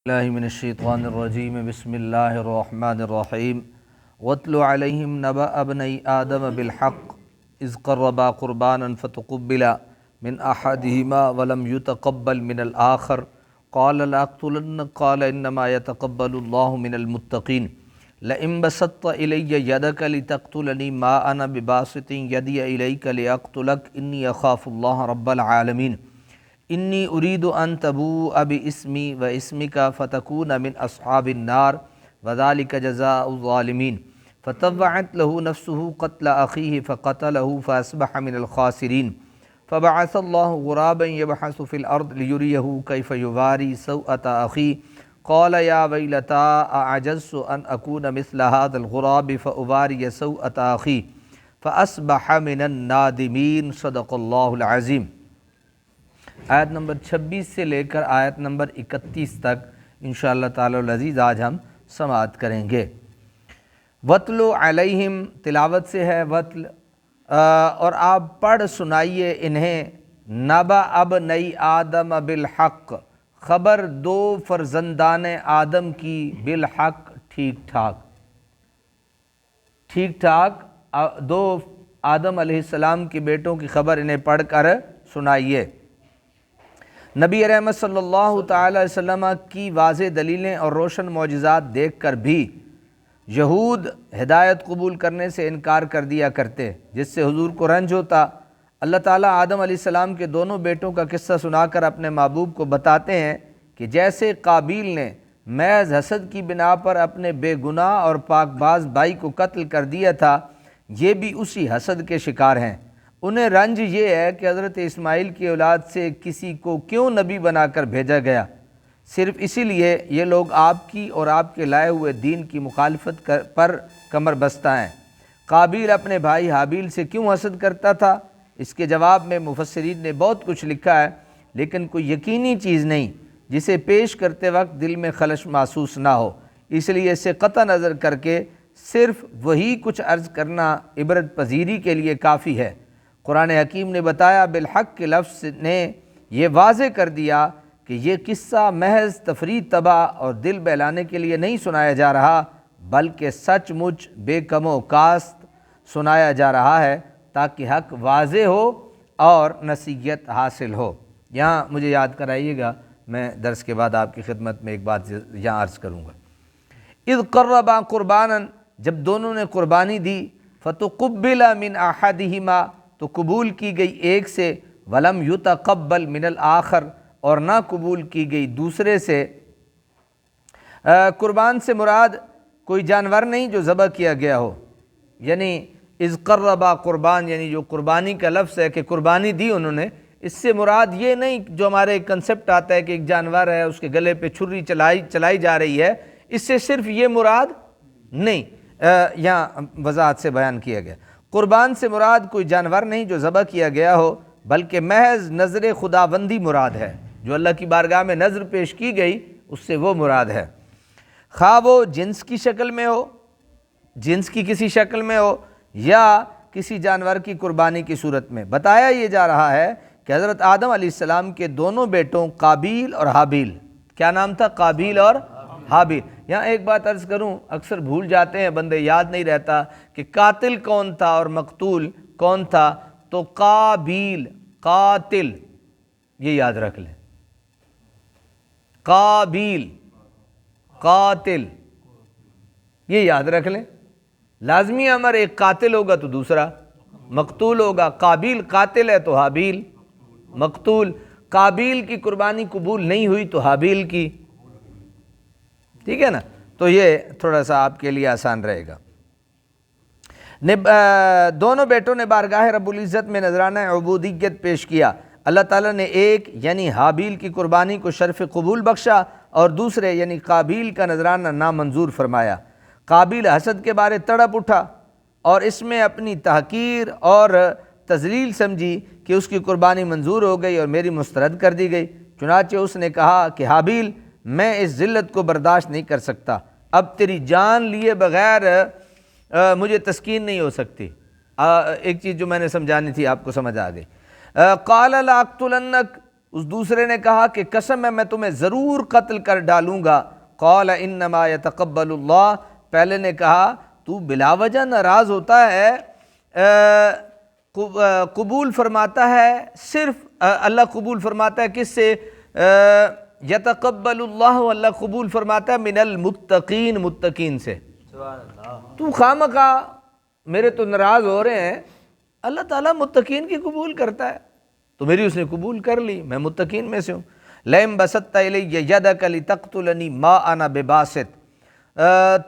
اللہ من الشیطان الرجیم بسم اللہ الرحمن الرحیم واتل علیہم نبأ ابنی آدم بالحق اذ قربا قربانا فتقبل من احدہما ولم يتقبل من الآخر قال لأقتلنک قال انما يتقبل اللہ من المتقین لئن بسطت الی یدک لتقتلنی ما انا بباسط یدی الیک لأقتلک انی اخاف اللہ رب العالمین انی ارید ان تبوء باسمی و اسمک فتکون من اصحاب النار وذلک جزاء الظالمین فطوعت له نفسه قتل اخیہ فقتلہ فاصبح من الخاسرین فبعث اللہ غرابا یبحث فی الارض لیریہ کیف یواری سوءة اخیہ قال یا ویلتا اعجزت ان اکون مثل هذا الغراب فاواری سوءة اخیہ فاصبح من النادمین صدق اللہ العظیم۔ آیت نمبر 26 سے لے کر آیت نمبر 31 تک انشاءاللہ تعالی العزیز آج ہم سماعت کریں گے۔ وَاتْلُ عَلَيْهِمْ تلاوت سے ہے وَاتْل، اور آپ پڑھ سنائیے انہیں نبأ ابنی آدم بالحق، خبر دو فرزندان آدم کی بالحق ٹھیک ٹھاک دو آدم علیہ السلام کے بیٹوں کی خبر انہیں پڑھ کر سنائیے۔ نبی رحمت صلی اللہ تعالی علیہ وسلم کی واضح دلیلیں اور روشن معجزات دیکھ کر بھی یہود ہدایت قبول کرنے سے انکار کر دیا کرتے، جس سے حضور کو رنج ہوتا۔ اللہ تعالیٰ آدم علیہ السلام کے دونوں بیٹوں کا قصہ سنا کر اپنے محبوب کو بتاتے ہیں کہ جیسے قابیل نے محض حسد کی بنا پر اپنے بے گناہ اور پاک باز بھائی کو قتل کر دیا تھا، یہ بھی اسی حسد کے شکار ہیں۔ انہیں رنج یہ ہے کہ حضرت اسماعیل کی اولاد سے کسی کو کیوں نبی بنا کر بھیجا گیا، صرف اسی لیے یہ لوگ آپ کی اور آپ کے لائے ہوئے دین کی مخالفت پر کمر بستہ ہیں۔ قابیل اپنے بھائی حابیل سے کیوں حسد کرتا تھا، اس کے جواب میں مفسرین نے بہت کچھ لکھا ہے، لیکن کوئی یقینی چیز نہیں جسے پیش کرتے وقت دل میں خلش محسوس نہ ہو، اس لیے اسے قطع نظر کر کے صرف وہی کچھ عرض کرنا عبرت پذیری کے لیے کافی ہے۔ قرآن حکیم نے بتایا بالحق کے لفظ نے یہ واضح کر دیا کہ یہ قصہ محض تفریح تباہ اور دل بہلانے کے لیے نہیں سنایا جا رہا، بلکہ سچ مچ بے کم و کاست سنایا جا رہا ہے تاکہ حق واضح ہو اور نصیحت حاصل ہو۔ یہاں مجھے یاد کرائیے گا، میں درس کے بعد آپ کی خدمت میں ایک بات یہاں عرض کروں گا۔ اذ قربا قربانا، جب دونوں نے قربانی دی، فتقبل من احدہما، تو قبول کی گئی ایک سے، ولم یتقبل من الآخر، اور نہ قبول کی گئی دوسرے سے۔ قربان سے مراد کوئی جانور نہیں جو ذبح کیا گیا ہو، یعنی اذ قربا قربان، یعنی جو قربانی کا لفظ ہے کہ قربانی دی انہوں نے، اس سے مراد یہ نہیں جو ہمارے ایک کنسپٹ آتا ہے کہ ایک جانور ہے اس کے گلے پہ چھری چلائی جا رہی ہے، اس سے صرف یہ مراد نہیں، یہاں وضاحت سے بیان کیا گیا۔ قربان سے مراد کوئی جانور نہیں جو ذبح کیا گیا ہو، بلکہ محض نظر خداوندی مراد ہے، جو اللہ کی بارگاہ میں نظر پیش کی گئی اس سے وہ مراد ہے، خواہ وہ جنس کی شکل میں ہو، جنس کی کسی شکل میں ہو، یا کسی جانور کی قربانی کی صورت میں۔ بتایا یہ جا رہا ہے کہ حضرت آدم علیہ السلام کے دونوں بیٹوں قابیل اور حابیل، کیا نام تھا؟ قابیل اور حابیل۔ یہاں ایک بات عرض کروں، اکثر بھول جاتے ہیں بندے، یاد نہیں رہتا کہ قاتل کون تھا اور مقتول کون تھا، تو قابیل قاتل، یہ یاد رکھ لیں، قابیل قاتل، یہ یاد رکھ لیں۔ لازمی امر ایک قاتل ہوگا تو دوسرا مقتول ہوگا، قابیل قاتل ہے تو حابیل مقتول، قابیل کی قربانی قبول نہیں ہوئی تو حابیل کی، ٹھیک ہے نا؟ تو یہ تھوڑا سا آپ کے لیے آسان رہے گا۔ دونوں بیٹوں نے بارگاہ رب العزت میں نذرانہ عبودیت پیش کیا۔ اللہ تعالیٰ نے ایک یعنی حابیل کی قربانی کو شرف قبول بخشا اور دوسرے یعنی قابیل کا نذرانہ نامنظور فرمایا۔ قابیل حسد کے بارے تڑپ اٹھا اور اس میں اپنی تحقیر اور تذلیل سمجھی کہ اس کی قربانی منظور ہو گئی اور میری مسترد کر دی گئی، چنانچہ اس نے کہا کہ حابیل، میں اس ذلت کو برداشت نہیں کر سکتا، اب تیری جان لیے بغیر مجھے تسکین نہیں ہو سکتی۔ ایک چیز جو میں نے سمجھانی تھی آپ کو سمجھ آ گئی۔ قال لاقتلنک، اس دوسرے نے کہا کہ قسم ہے میں تمہیں ضرور قتل کر ڈالوں گا۔ قال انما یتقبل اللہ، پہلے نے کہا تو بلا وجہ ناراض ہوتا ہے، قبول فرماتا ہے صرف اللہ قبول فرماتا ہے کس سے؟ یتقبل اللہ، اللہ قبول فرماتا ہے من المتقین، متقین سے۔ تو خامخواہ میرے تو ناراض ہو رہے ہیں، اللہ تعالیٰ متقین کی قبول کرتا ہے، تو میری اس نے قبول کر لی، میں متقین میں سے ہوں۔ لئن بسطت الی یدک لتقتلنی ما انا بباسط،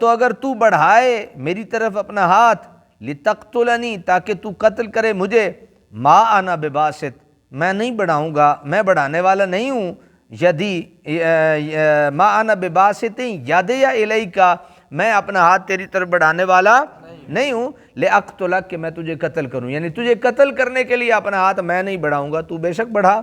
تو اگر تو بڑھائے میری طرف اپنا ہاتھ، لتقتلنی تاکہ تو قتل کرے مجھے، ما انا بباسط میں نہیں بڑھاؤں گا، میں بڑھانے والا نہیں ہوں، یدی ما انا بباسط یدی الیک میں اپنا ہاتھ تیری طرف بڑھانے والا نہیں ہوں، لأقتلک کہ میں تجھے قتل کروں، یعنی تجھے قتل کرنے کے لیے اپنا ہاتھ میں نہیں بڑھاؤں گا، تو بے شک بڑھا۔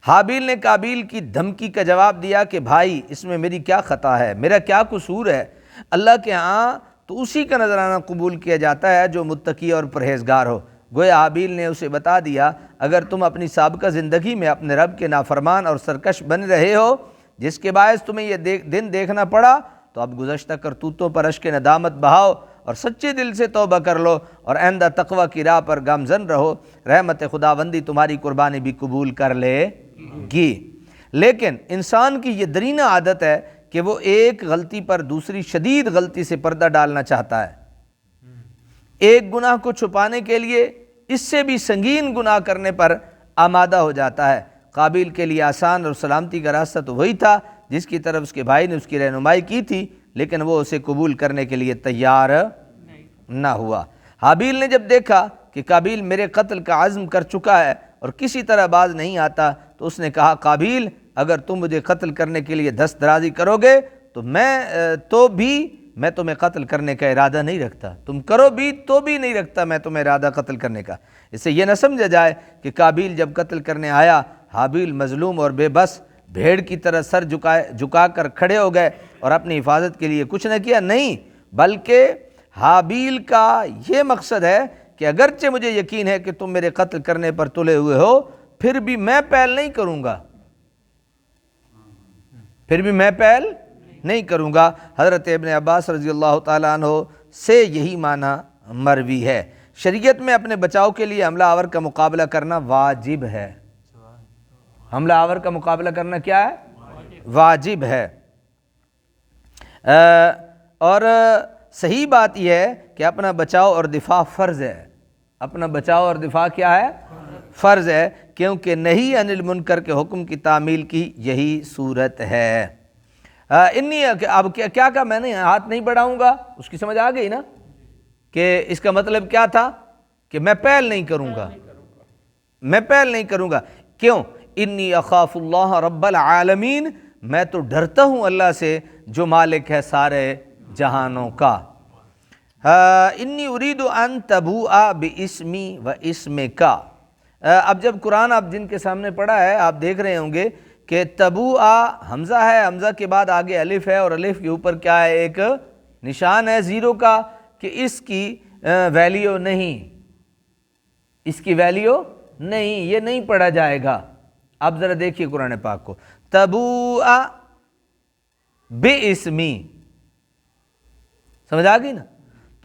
حابیل نے قابیل کی دھمکی کا جواب دیا کہ بھائی اس میں میری کیا خطا ہے، میرا کیا قصور ہے؟ اللہ کے ہاں تو اسی کا نذرانہ قبول کیا جاتا ہے جو متقی اور پرہیزگار ہو۔ گویا حابیل نے اسے بتا دیا اگر تم اپنی سابقہ زندگی میں اپنے رب کے نافرمان اور سرکش بن رہے ہو جس کے باعث تمہیں یہ دن دیکھنا پڑا، تو اب گزشتہ کرتوتوں پر اشک ندامت بہاؤ اور سچے دل سے توبہ کر لو اور آئندہ تقوی کی راہ پر گامزن رہو، رحمت خداوندی تمہاری قربانی بھی قبول کر لے گی۔ لیکن انسان کی یہ درینہ عادت ہے کہ وہ ایک غلطی پر دوسری شدید غلطی سے پردہ ڈالنا چاہتا ہے، ایک گناہ کو چھپانے کے لیے اس سے بھی سنگین گناہ کرنے پر آمادہ ہو جاتا ہے۔ قابیل کے لیے آسان اور سلامتی کا راستہ تو وہی تھا جس کی طرف اس کے بھائی نے اس کی رہنمائی کی تھی، لیکن وہ اسے قبول کرنے کے لیے تیار نہ ہوا۔ حابیل نے جب دیکھا کہ قابیل میرے قتل کا عزم کر چکا ہے اور کسی طرح باز نہیں آتا، تو اس نے کہا قابیل اگر تم مجھے قتل کرنے کے لیے دست درازی کرو گے تو میں تمہیں قتل کرنے کا ارادہ نہیں رکھتا، تم کرو بھی تو بھی نہیں رکھتا میں تمہیں ارادہ قتل کرنے کا۔ اس سے یہ نہ سمجھا جائے کہ قابیل جب قتل کرنے آیا حابیل مظلوم اور بے بس بھیڑ کی طرح سر جھکا کر کھڑے ہو گئے اور اپنی حفاظت کے لیے کچھ نہ کیا، نہیں، بلکہ حابیل کا یہ مقصد ہے کہ اگرچہ مجھے یقین ہے کہ تم میرے قتل کرنے پر تلے ہوئے ہو، پھر بھی میں پہل نہیں کروں گا، حضرت ابن عباس رضی اللہ تعالیٰ عنہ سے یہی معنی مروی ہے۔ شریعت میں اپنے بچاؤ کے لیے حملہ آور کا مقابلہ کرنا واجب ہے۔ حملہ آور کا مقابلہ کرنا کیا ہے؟ واجب ہے۔ اور صحیح بات یہ ہے کہ اپنا بچاؤ اور دفاع فرض ہے، اپنا بچاؤ اور دفاع کیا ہے؟ فرض ہے، کیونکہ نہی عن المنکر کے حکم کی تعمیل کی یہی صورت ہے۔ اب کیا کہا میں نے؟ ہاتھ نہیں بڑھاؤں گا، اس کی سمجھ آ گئی نا کہ اس کا مطلب کیا تھا کہ میں پہل نہیں کروں گا۔ کیوں؟ انی اخاف اللہ رب العالمین، میں تو ڈرتا ہوں اللہ سے جو مالک ہے سارے جہانوں کا۔ انی ارید ان تبوء باسمی و اسمک۔ اب جب قرآن آپ جن کے سامنے پڑھا ہے آپ دیکھ رہے ہوں گے کہ تبوء حمزہ ہے، حمزہ کے بعد آگے الف ہے اور الف کے اوپر کیا ہے؟ ایک نشان ہے زیرو کا، کہ اس کی ویلیو نہیں، یہ نہیں پڑھا جائے گا۔ اب ذرا دیکھیے قرآن پاک کو، تبوء باسمی، سمجھ آ گئی نا؟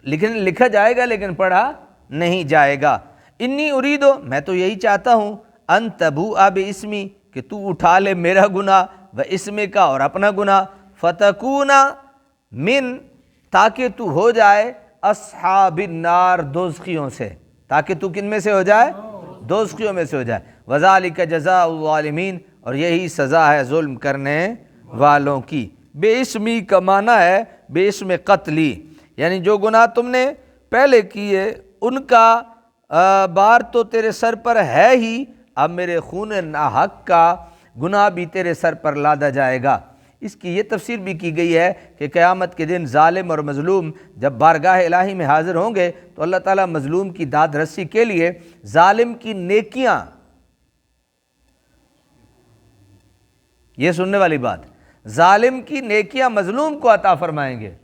لیکن لکھا جائے گا لیکن پڑھا نہیں جائے گا۔ انی اریدو، میں تو یہی چاہتا ہوں، ان تبوء باسمی، کہ تو اٹھا لے میرا گناہ، و اسم کا اور اپنا گناہ، فتکون من، تاکہ تو ہو جائے اصحاب النار، دوزخیوں سے، تاکہ تو کن میں سے ہو جائے؟ دوزخیوں میں سے ہو جائے۔ وذالک جزاء الظالمین، اور یہی سزا ہے ظلم کرنے والوں کی۔ بے اسمی کا معنی ہے بے اسم قتلی، یعنی جو گناہ تم نے پہلے کیے ان کا بار تو تیرے سر پر ہے ہی، اب میرے خون ناحق کا گناہ بھی تیرے سر پر لادا جائے گا۔ اس کی یہ تفسیر بھی کی گئی ہے کہ قیامت کے دن ظالم اور مظلوم جب بارگاہ الہی میں حاضر ہوں گے تو اللہ تعالیٰ مظلوم کی داد رسی کے لیے ظالم کی نیکیاں، یہ سننے والی بات، ظالم کی نیکیاں مظلوم کو عطا فرمائیں گے۔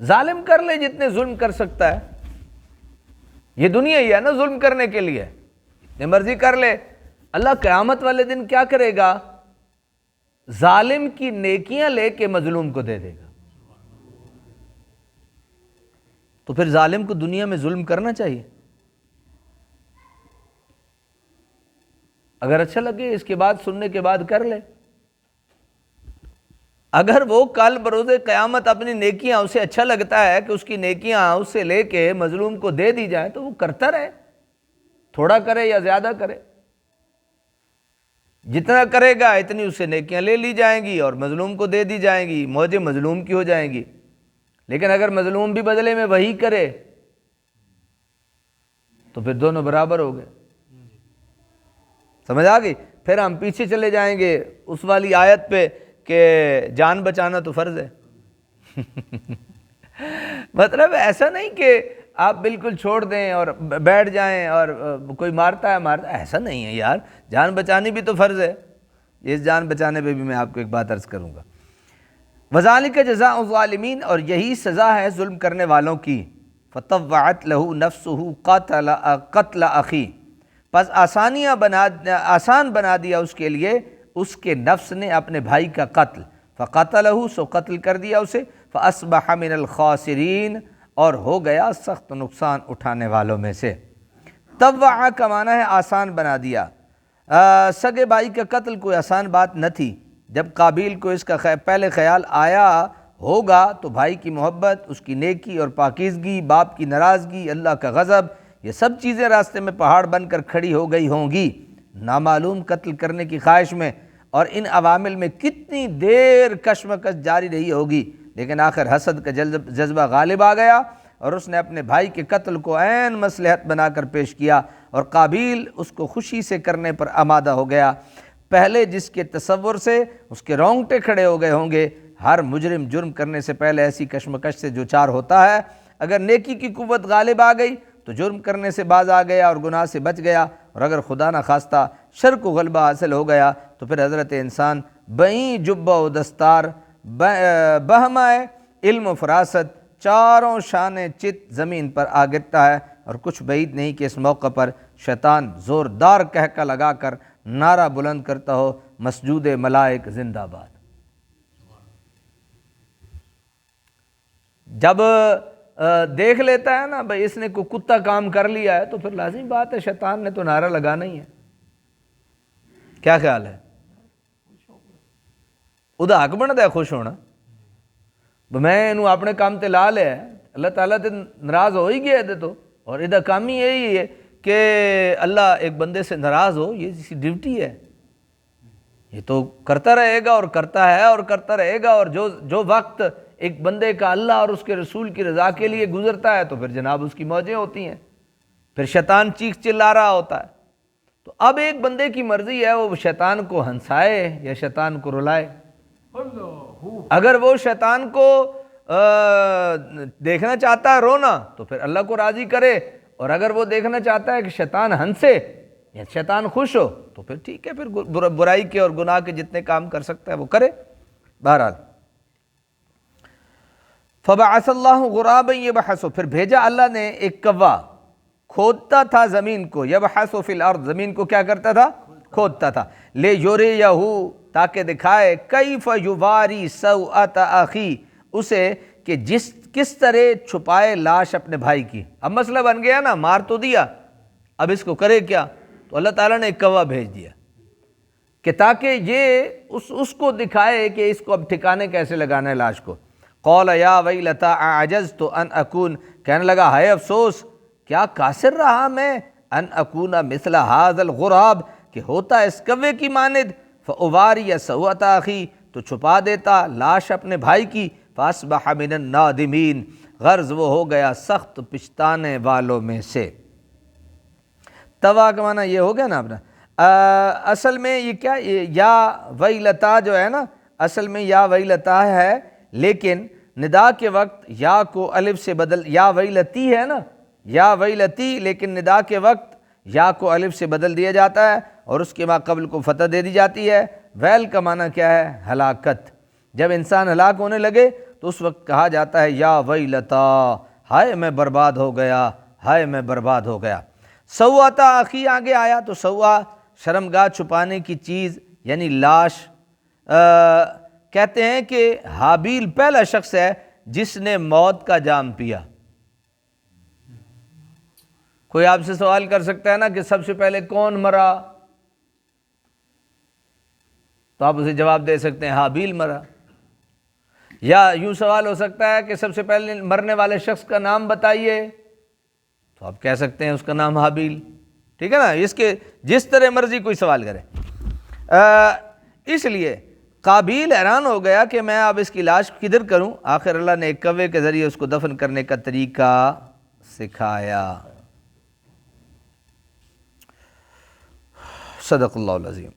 ظالم کر لے جتنے ظلم کر سکتا ہے، یہ دنیا ہی ہے نا ظلم کرنے کے لیے، جتنے مرضی کر لے. اللہ قیامت والے دن کیا کرے گا؟ ظالم کی نیکیاں لے کے مظلوم کو دے دے گا. تو پھر ظالم کو دنیا میں ظلم کرنا چاہیے. اگر اچھا لگے اس کے بعد سننے کے بعد کر لے. اگر وہ کل بروز قیامت اپنی نیکیاں اسے اچھا لگتا ہے کہ اس کی نیکیاں اس سے لے کے مظلوم کو دے دی جائیں تو وہ کرتا رہے، تھوڑا کرے یا زیادہ کرے. جتنا کرے گا اتنی اس سے نیکیاں لے لی جائیں گی اور مظلوم کو دے دی جائیں گی، موجیں مظلوم کی ہو جائیں گی. لیکن اگر مظلوم بھی بدلے میں وہی کرے تو پھر دونوں برابر ہو گئے. سمجھ آ گئی؟ پھر ہم پیچھے چلے جائیں گے اس والی آیت پہ کہ جان بچانا تو فرض ہے. مطلب ایسا نہیں کہ آپ بالکل چھوڑ دیں اور بیٹھ جائیں اور کوئی مارتا ہے، ایسا نہیں ہے یار. جان بچانی بھی تو فرض ہے. اس جان بچانے پہ بھی میں آپ کو ایک بات عرض کروں گا. وَذَلِكَ جَزَاءُ الظَّالِمِينَ، اور یہی سزا ہے ظلم کرنے والوں کی. فَطَوَّعَتْ لَهُ نَفْسُهُ قَتْلَ أَخِيهِ، پس آسان بنا دیا اس کے لیے اس کے نفس نے اپنے بھائی کا قتل. فَقَتَلَهُ، سو قتل کر دیا اسے. فَأَصْبَحَ مِنَ الْخَاسِرِينَ، اور ہو گیا سخت نقصان اٹھانے والوں میں سے. طوع کا معنی ہے آسان بنا دیا. سگے بھائی کا قتل کوئی آسان بات نہ تھی. جب قابیل کو اس کا پہلے خیال آیا ہوگا تو بھائی کی محبت، اس کی نیکی اور پاکیزگی، باپ کی ناراضگی، اللہ کا غضب، یہ سب چیزیں راستے میں پہاڑ بن کر کھڑی ہو گئی ہوں گی. نامعلوم قتل کرنے کی خواہش میں اور ان عوامل میں کتنی دیر کشمکش جاری رہی ہوگی، لیکن آخر حسد کا جذبہ غالب آ گیا اور اس نے اپنے بھائی کے قتل کو عین مصلحت بنا کر پیش کیا، اور قابیل اس کو خوشی سے کرنے پر آمادہ ہو گیا. پہلے جس کے تصور سے اس کے رونگٹے کھڑے ہو گئے ہوں گے. ہر مجرم جرم کرنے سے پہلے ایسی کشمکش سے جو چار ہوتا ہے. اگر نیکی کی قوت غالب آ گئی تو جرم کرنے سے باز آ گیا اور گناہ سے بچ گیا، اور اگر خدا نہ خواستہ شر کو غلبہ حاصل ہو گیا تو پھر حضرت انسان بہیں جبہ و دستار، بہمہ علم و فراست، چاروں شان چت زمین پر آ گرتا ہے. اور کچھ بعید نہیں کہ اس موقع پر شیطان زوردار کہکا لگا کر نعرہ بلند کرتا ہو، مسجود ملائک زندہ باد. جب دیکھ لیتا ہے نا بھئی اس نے کوئی کتا کام کر لیا ہے تو پھر لازمی بات ہے شیطان نے تو نعرہ لگانا ہی ہے. کیا خیال ہے؟ ادا حق بنتا ہے خوش ہونا. میں انہوں اپنے کام تے لا لیا ہے، اللہ تعالیٰ تے ناراض ہو ہی گیا ہے تو. اور ادھا کام ہی یہی ہے کہ اللہ ایک بندے سے ناراض ہو، یہ اسی ڈیوٹی ہے. یہ تو کرتا رہے گا اور کرتا ہے اور کرتا رہے گا. اور جو وقت ایک بندے کا اللہ اور اس کے رسول کی رضا کے لیے گزرتا ہے تو پھر جناب اس کی موجیں ہوتی ہیں. پھر شیطان چیخ چلا رہا ہوتا ہے. تو اب ایک بندے کی مرضی ہے وہ شیطان کو ہنسائے یا شیطان کو رلائے. اگر وہ شیطان کو دیکھنا چاہتا ہے رونا تو پھر اللہ کو راضی کرے، اور اگر وہ دیکھنا چاہتا ہے کہ شیطان ہنسے یا شیطان خوش ہو تو پھر ٹھیک ہے، پھر برائی کے اور گناہ کے جتنے کام کر سکتا ہے وہ کرے. بہرحال فبعث اللہ غرابا یبحث، پھر بھیجا اللہ نے ایک کوا، کھودتا تھا زمین کو. یبحث فی الارض، زمین کو کیا کرتا تھا؟ کھودتا تھا. لیریہ، تاکہ دکھائے، کیف یواری سوءۃ اخی، اسے کہ کس طرح چھپائے لاش اپنے بھائی کی. اب مسئلہ بن گیا نا، مار تو دیا، اب اس کو کرے کیا؟ تو اللہ تعالیٰ نے ایک کوا بھیج دیا کہ تاکہ یہ اس کو دکھائے کہ اس کو اب ٹھکانے کیسے لگانا ہے لاش کو. قال یا ویلتا اعجزت ان اکون، کہنے لگا ہائے افسوس، کیا قاصر رہا میں، ان اکون مثل ھذا الغراب، کہ ہوتا اس کوے کی مانند. فاواری سوءۃ اخی، تو چھپا دیتا لاش اپنے بھائی کی. فاصبح من النادمین، غرض وہ ہو گیا سخت پچھتانے والوں میں سے. توا کا معنی یہ ہو گیا نا اپنا. اصل میں یہ کیا، یا ویلتا جو ہے نا، اصل میں یا ویلتا ہے، لیکن ندا کے وقت یا کو الف سے بدل، یا ویلتی ہے نا، یا ویلتی، لیکن ندا کے وقت یا کو الف سے بدل دیا جاتا ہے اور اس کے ما قبل کو فتح دے دی جاتی ہے. ویل کا معنی کیا ہے؟ ہلاکت. جب انسان ہلاک ہونے لگے تو اس وقت کہا جاتا ہے یا ویلتا، ہائے میں برباد ہو گیا، ہائے میں برباد ہو گیا. سواتا اخی آگے آیا تو سوا شرمگاہ چھپانے کی چیز یعنی لاش۔ کہتے ہیں کہ حابیل پہلا شخص ہے جس نے موت کا جام پیا۔ کوئی آپ سے سوال کر سکتا ہے نا کہ سب سے پہلے کون مرا، تو آپ اسے جواب دے سکتے ہیں حابیل مرا۔ یا یوں سوال ہو سکتا ہے کہ سب سے پہلے مرنے والے شخص کا نام بتائیے، تو آپ کہہ سکتے ہیں اس کا نام حابیل۔ ٹھیک ہے نا، اس کے جس طرح مرضی کوئی سوال کرے۔ اس لیے قابیل حیران ہو گیا کہ میں اب اس کی لاش کدھر کروں۔ آخر اللہ نے ایک کوے کے ذریعے اس کو دفن کرنے کا طریقہ سکھایا۔ صدق اللہ العظیم۔